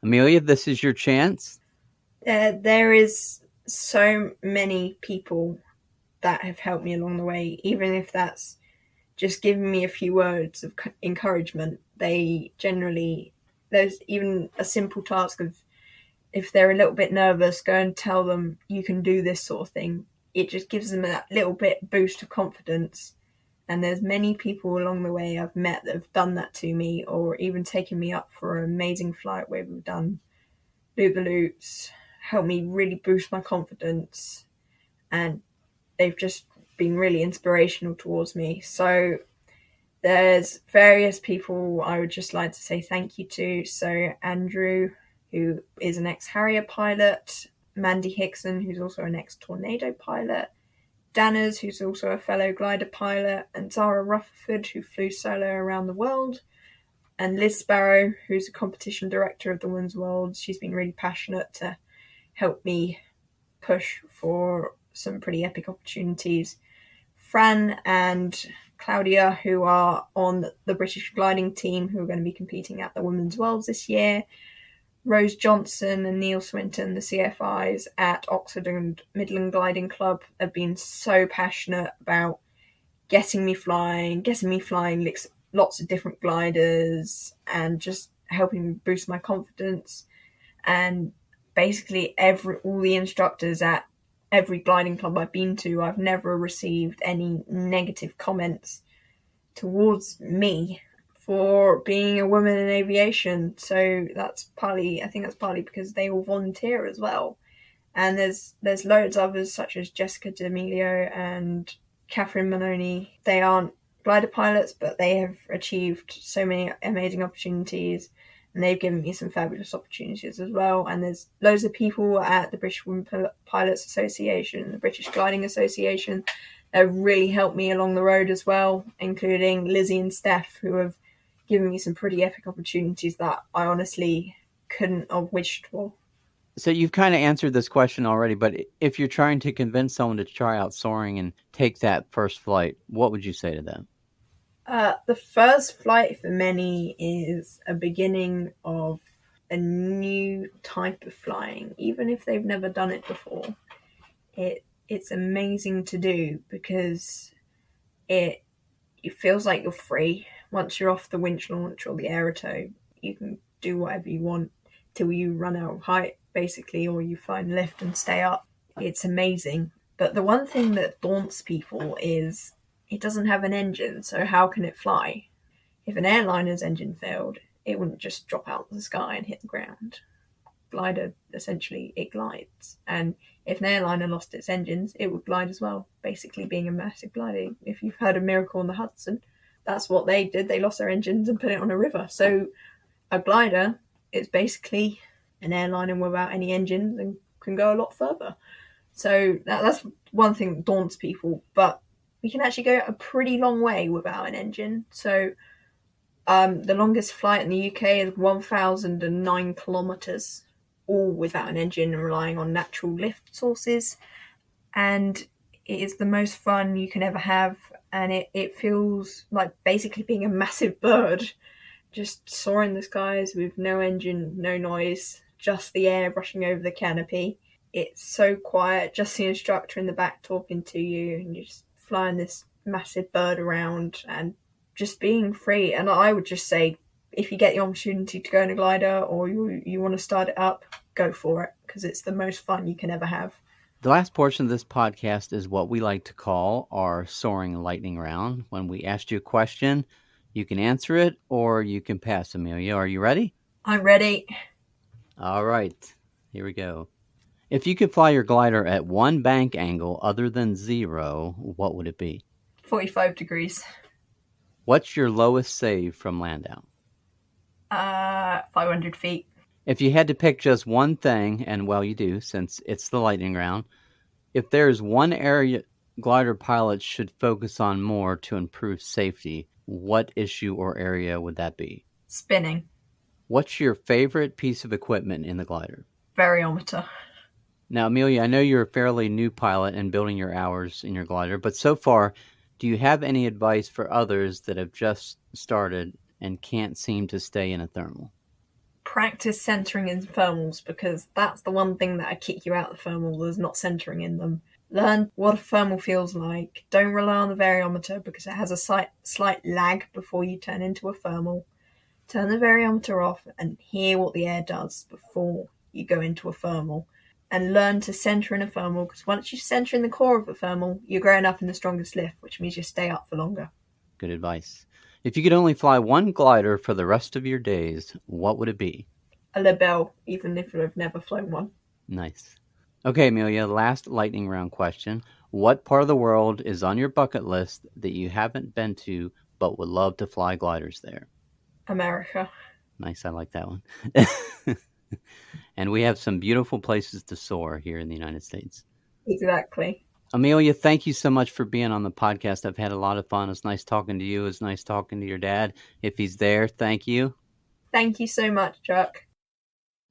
Amelia, this is your chance. There is so many people that have helped me along the way, even if that's just giving me a few words of encouragement. They generally, there's even a simple task of, if they're a little bit nervous, go and tell them you can do this sort of thing. It just gives them that little bit boost of confidence. And there's many people along the way I've met that have done that to me, or even taken me up for an amazing flight where we've done loop-the-loops, helped me really boost my confidence. And they've just been really inspirational towards me. So there's various people I would just like to say thank you to. So Andrew, who is an ex-Harrier pilot, Mandy Hickson, who's also an ex-Tornado pilot, Danners, who's also a fellow glider pilot, and Zara Rutherford, who flew solo around the world, and Liz Sparrow, who's a competition director of the Women's World. She's been really passionate to help me push for some pretty epic opportunities. Fran and Claudia, who are on the British gliding team, who are going to be competing at the Women's Worlds this year. Rose Johnson and Neil Swinton, the CFIs at Oxford and Midland Gliding Club, have been so passionate about getting me flying lots of different gliders and just helping me boost my confidence. And basically all the instructors at every gliding club I've been to, I've never received any negative comments towards me for being a woman in aviation. So I think that's partly because they all volunteer as well. And there's loads of others, such as Jessica D'Amelio and Catherine Maloney. They aren't glider pilots, but they have achieved so many amazing opportunities, and they've given me some fabulous opportunities as well. And there's loads of people at the British Women Pilots Association, the British Gliding Association, that have really helped me along the road as well, including Lizzie and Steph, who have given me some pretty epic opportunities that I honestly couldn't have wished for. So you've kind of answered this question already, but if you're trying to convince someone to try out soaring and take that first flight, what would you say to them? The first flight for many is a beginning of a new type of flying, even if they've never done it before. It's amazing to do because it feels like you're free. Once you're off the winch launch or the Aerotow, you can do whatever you want till you run out of height, basically, or you find lift and stay up. It's amazing. But the one thing that daunts people is it doesn't have an engine, so how can it fly? If an airliner's engine failed, it wouldn't just drop out of the sky and hit the ground. Glider, essentially, it glides. And if an airliner lost its engines, it would glide as well, basically being a massive glider. If you've heard of Miracle on the Hudson, that's what they did. They lost their engines and put it on a river. So a glider is basically an airliner without any engines and can go a lot further. So that's one thing that daunts people. But we can actually go a pretty long way without an engine. So the longest flight in the UK is 1,009 kilometres, all without an engine and relying on natural lift sources. And it is the most fun you can ever have. And it feels like basically being a massive bird, just soaring the skies with no engine, no noise, just the air brushing over the canopy. It's so quiet, just the instructor in the back talking to you, and you're just flying this massive bird around and just being free. And I would just say, if you get the opportunity to go in a glider or you want to start it up, go for it, because it's the most fun you can ever have. The last portion of this podcast is what we like to call our Soaring Lightning Round. When we ask you a question, you can answer it or you can pass. Amelia, are you ready? I'm ready. All right, here we go. If you could fly your glider at one bank angle other than 0, what would it be? 45 degrees. What's your lowest save from land out? 500 feet. If you had to pick just one thing, and well, you do, since it's the lightning round, if there's one area glider pilots should focus on more to improve safety, what issue or area would that be? Spinning. What's your favorite piece of equipment in the glider? Variometer. Now, Amelia, I know you're a fairly new pilot and building your hours in your glider, but so far, Do you have any advice for others that have just started and can't seem to stay in a thermal? Practice centering in thermals, because that's the one thing that I kick you out of the thermal, is not centering in them. Learn what a thermal feels like. Don't rely on the variometer because it has a slight lag before you turn into a thermal. Turn the variometer off and hear what the air does before you go into a thermal. And learn to center in a thermal, because once you center in the core of a thermal, you're growing up in the strongest lift, which means you stay up for longer. Good advice. If you could only fly one glider for the rest of your days, what would it be? A Lebel, even if I've never flown one. Nice. Okay, Amelia, last lightning round question. What part of the world is on your bucket list that you haven't been to but would love to fly gliders there? America. Nice, I like that one. And we have some beautiful places to soar here in the United States. Exactly. Amelia, thank you so much for being on the podcast. I've had a lot of fun. It's nice talking to you. It's nice talking to your dad. If he's there, thank you. Thank you so much, Chuck.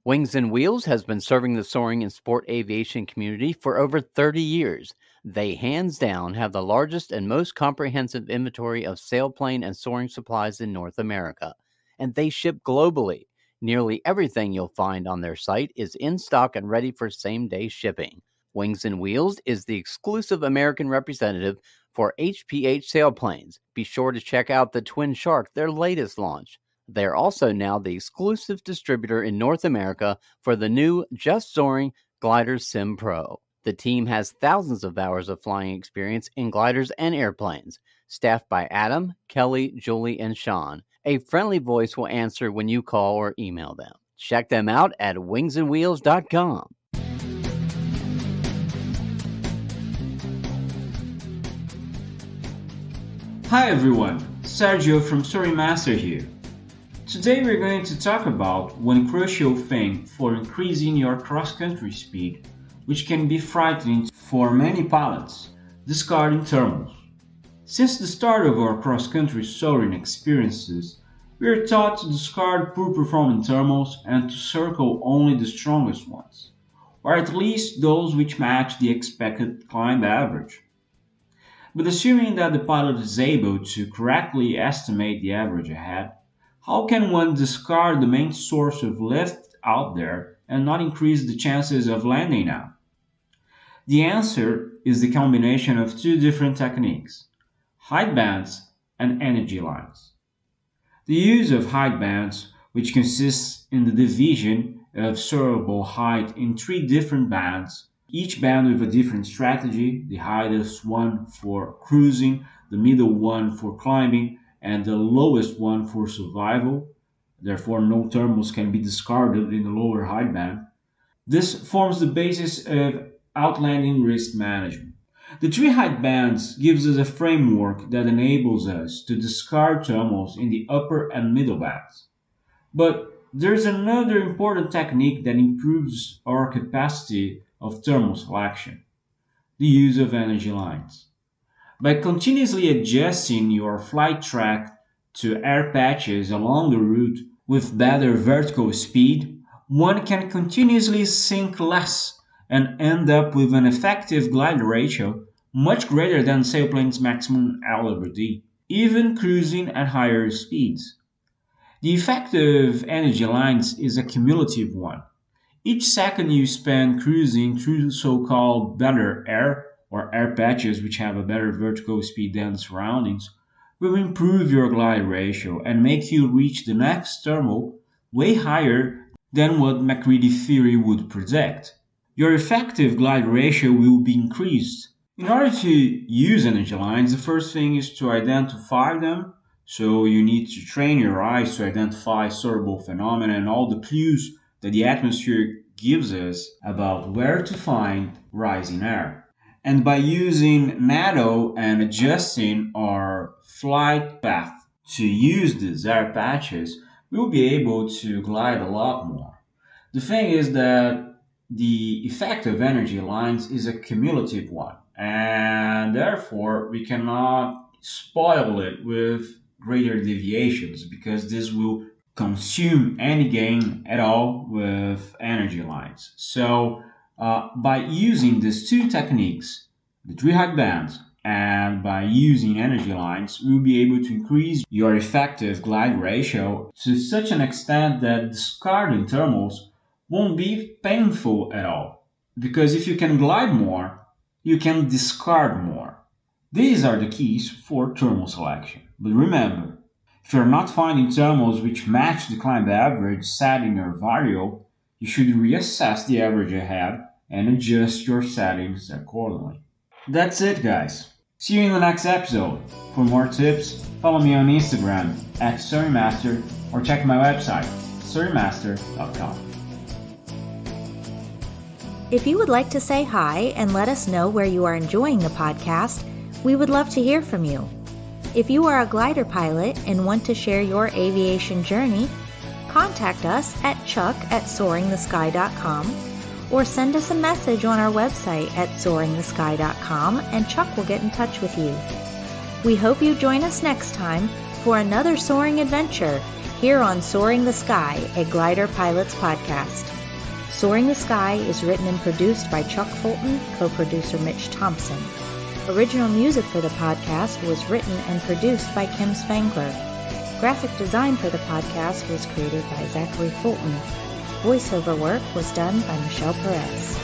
Wings and Wheels has been serving the soaring and sport aviation community for over 30 years. They, hands down, have the largest and most comprehensive inventory of sailplane and soaring supplies in North America. And they ship globally. Nearly everything you'll find on their site is in stock and ready for same-day shipping. Wings and Wheels is the exclusive American representative for HPH sailplanes. Be sure to check out the Twin Shark, their latest launch. They're also now the exclusive distributor in North America for the new Just Soaring Glider Sim Pro. The team has thousands of hours of flying experience in gliders and airplanes. Staffed by Adam, Kelly, Julie, and Sean. A friendly voice will answer when you call or email them. Check them out at wingsandwheels.com. Hi everyone, Sergio from Soaring Master here. Today we're going to talk about one crucial thing for increasing your cross-country speed, which can be frightening for many pilots, discarding thermals. Since the start of our cross-country soaring experiences, we are taught to discard poor-performing thermals and to circle only the strongest ones, or at least those which match the expected climb average. But assuming that the pilot is able to correctly estimate the average ahead, how can one discard the main source of lift out there and not increase the chances of landing now? The answer is the combination of two different techniques: height bands and energy lines. The use of height bands, which consists in the division of soarable height in three different bands, each band with a different strategy, the highest one for cruising, the middle one for climbing, and the lowest one for survival. Therefore, no thermals can be discarded in the lower height band. This forms the basis of outlanding risk management. The three height bands gives us a framework that enables us to discard thermals in the upper and middle bands. But there's another important technique that improves our capacity of thermal selection: the use of energy lines. By continuously adjusting your flight track to air patches along the route with better vertical speed, one can continuously sink less and end up with an effective glide ratio much greater than sailplane's maximum LWD, even cruising at higher speeds. The effect of energy lines is a cumulative one. Each second you spend cruising through so-called better air, or air patches which have a better vertical speed than the surroundings, will improve your glide ratio and make you reach the next thermal way higher than what McCready theory would predict. Your effective glide ratio will be increased. In order to use energy lines, the first thing is to identify them. So you need to train your eyes to identify soarable phenomena and all the clues that the atmosphere gives us about where to find rising air. And by using NATO and adjusting our flight path to use these air patches, we'll be able to glide a lot more. The thing is that the effect of energy lines is a cumulative one, and therefore we cannot spoil it with greater deviations, because this will consume any gain at all with energy lines. So by using these two techniques, the three height bands And by using energy lines, we'll be able to increase your effective glide ratio to such an extent that discarding thermals won't be painful at all. Because if you can glide more, you can discard more. These are the keys for thermal selection. But remember, if you're not finding thermals which match the climb average set in your variable, you should reassess the average ahead and adjust your settings accordingly. That's it, guys. See you in the next episode. For more tips, follow me on Instagram at Soaring Master or check my website, soaringmaster.com. If you would like to say hi and let us know where you are enjoying the podcast, we would love to hear from you. If you are a glider pilot and want to share your aviation journey, contact us at chuck@soaringthesky.com or send us a message on our website at soaringthesky.com and Chuck will get in touch with you. We hope you join us next time for another soaring adventure here on Soaring the Sky, a Glider Pilots podcast. Soaring the Sky is written and produced by Chuck Fulton, co-producer Mitch Thompson. Original music for the podcast was written and produced by Kim Spangler. Graphic design for the podcast was created by Zachary Fulton. Voiceover work was done by Michelle Perez.